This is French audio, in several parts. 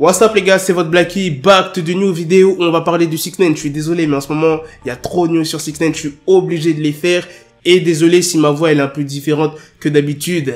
What's up les gars, c'est votre Blacky, back to the new vidéo où on va parler du 6ix9ine. Je suis désolé mais en ce moment, il y a trop de news sur 6ix9ine, je suis obligé de les faire. Et désolé si ma voix elle est un peu différente que d'habitude.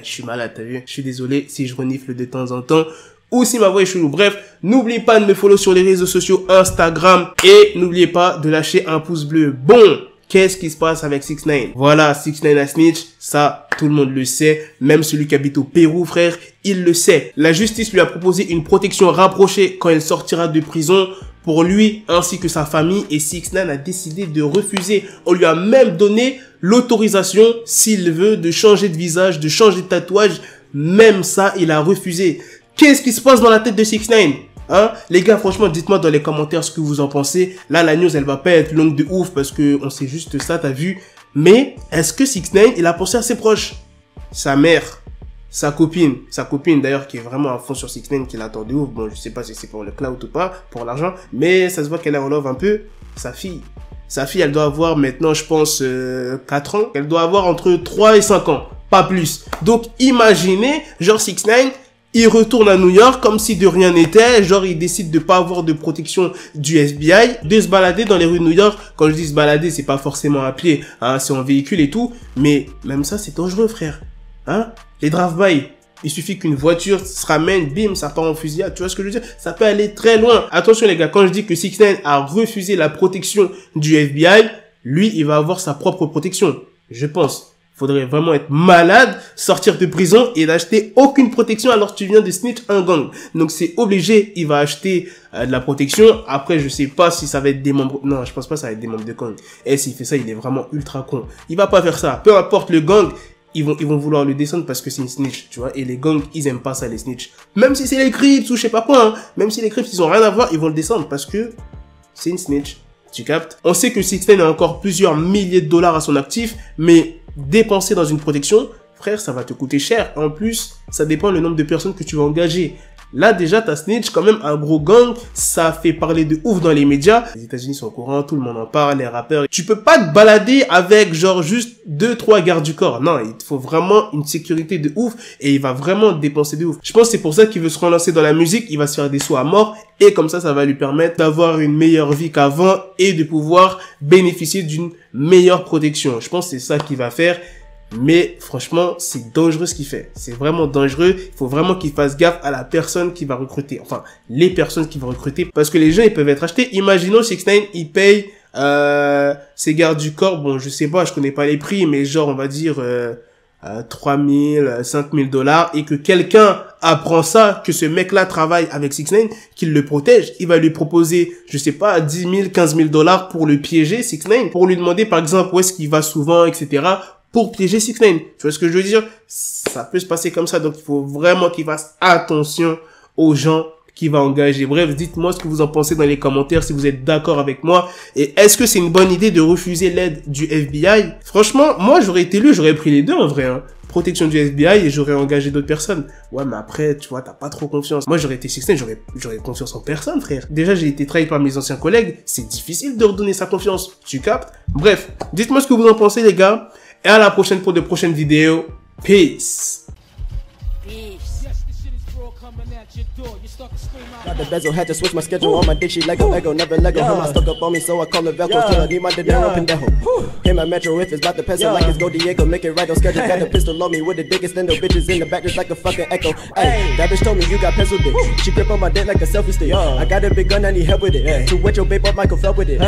Je suis malade, t'as vu? Je suis désolé si je renifle de temps en temps. Ou si ma voix est chelou. Bref, n'oubliez pas de me follow sur les réseaux sociaux Instagram. Et n'oubliez pas de lâcher un pouce bleu. Bon, qu'est-ce qui se passe avec 6ix9ine? Voilà, 6ix9ine a snitch. Ça, tout le monde le sait. Même celui qui habite au Pérou, frère, il le sait. La justice lui a proposé une protection rapprochée quand il sortira de prison pour lui ainsi que sa famille. Et 6ix9ine a décidé de refuser. On lui a même donné l'autorisation, s'il veut, de changer de visage, de changer de tatouage. Même ça, il a refusé. Qu'est-ce qui se passe dans la tête de 6ix9ine? Hein? Les gars, franchement, dites-moi dans les commentaires ce que vous en pensez. Là, la news, elle va pas être longue de ouf parce que on sait juste ça, t'as vu. Mais, est-ce que 6ix9ine, il a pensé à ses proches? Sa mère, sa copine d'ailleurs, qui est vraiment à fond sur 6ix9ine, qui l'attend de ouf. Bon, je sais pas si c'est pour le clout ou pas, pour l'argent. Mais, ça se voit qu'elle est en love un peu. Sa fille, elle doit avoir maintenant, je pense, 4 ans. Elle doit avoir entre 3 et 5 ans. Pas plus. Donc, imaginez, genre 6ix9ine, il retourne à New York comme si de rien n'était, genre il décide de pas avoir de protection du FBI, de se balader dans les rues de New York. Quand je dis se balader, c'est pas forcément à pied, hein, c'est en véhicule et tout, mais même ça c'est dangereux frère. Hein? Les drive-by, il suffit qu'une voiture se ramène, bim, ça part en fusillade, tu vois ce que je veux dire? Ça peut aller très loin. Attention les gars, quand je dis que 6ix9ine a refusé la protection du FBI, lui il va avoir sa propre protection, je pense. Faudrait vraiment être malade, sortir de prison et d'acheter aucune protection alors que tu viens de snitch un gang. Donc c'est obligé, il va acheter de la protection. Après, je sais pas si ça va être des membres... Non, je pense pas que ça va être des membres de gang. Et s'il fait ça, il est vraiment ultra con. Il va pas faire ça. Peu importe le gang, ils vont vouloir le descendre parce que c'est une snitch, tu vois. Et les gangs, ils aiment pas ça, les snitch. Même si c'est les Crips ou je sais pas quoi, hein. Même si les Crips, ils ont rien à voir, ils vont le descendre parce que c'est une snitch. Tu captes? On sait que 6ix9ine a encore plusieurs milliers de dollars à son actif, mais dépenser dans une protection, frère, ça va te coûter cher. En plus, ça dépend le nombre de personnes que tu vas engager. Là, déjà, ta snitch, quand même, un gros gang, ça fait parler de ouf dans les médias. Les États-Unis sont au courant, tout le monde en parle, les rappeurs. Tu peux pas te balader avec, genre, juste 2-3 gardes du corps. Non, il te faut vraiment une sécurité de ouf et il va vraiment dépenser de ouf. Je pense que c'est pour ça qu'il veut se relancer dans la musique. Il va se faire des sous à mort et comme ça va lui permettre d'avoir une meilleure vie qu'avant et de pouvoir bénéficier d'une meilleure protection. Je pense que c'est ça qu'il va faire. Mais franchement, c'est dangereux ce qu'il fait. C'est vraiment dangereux. Il faut vraiment qu'il fasse gaffe à la personne qui va recruter. Enfin, les personnes qui vont recruter. Parce que les gens, ils peuvent être achetés. Imaginons 6ix9ine, il paye ses gardes du corps. Bon, je sais pas, je connais pas les prix. Mais genre, on va dire 3 000, 5 000 $. Et que quelqu'un apprend ça, que ce mec-là travaille avec 6ix9ine, qu'il le protège. Il va lui proposer, je sais pas, 10 000, 15 000 $ pour le piéger, 6ix9ine. Pour lui demander, par exemple, où est-ce qu'il va souvent, etc., pour piéger 6ix9ine. Tu vois ce que je veux dire? Ça peut se passer comme ça. Donc, il faut vraiment qu'il fasse attention aux gens qu'il va engager. Bref, dites-moi ce que vous en pensez dans les commentaires si vous êtes d'accord avec moi. Et est-ce que c'est une bonne idée de refuser l'aide du FBI? Franchement, moi, j'aurais été lui, j'aurais pris les deux en vrai. Hein. Protection du FBI et j'aurais engagé d'autres personnes. Ouais, mais après, tu vois, t'as pas trop confiance. Moi, j'aurais été 6ix9ine, j'aurais confiance en personne, frère. Déjà, j'ai été trahi par mes anciens collègues. C'est difficile de redonner sa confiance. Tu captes? Bref, dites-moi ce que vous en pensez, les gars. Et à la prochaine pour de prochaines vidéos. Peace. Got the bezel, had to switch my schedule. On my dick, she Lego, never Lego. Her mouth stuck up on me, so I call it Velcro. Till I need my dinero pendejo. Hit my metro if it's about to peso, like it's Go Diego. Make it right on schedule. Got the pistol on me with the dickest endo bitches in the back, just like a fucking echo. Hey, that bitch told me you got pencil dick. She grip on my dick like a selfie stick. I got a big gun, I need help with it. To wet your babe up, Michael fell with it.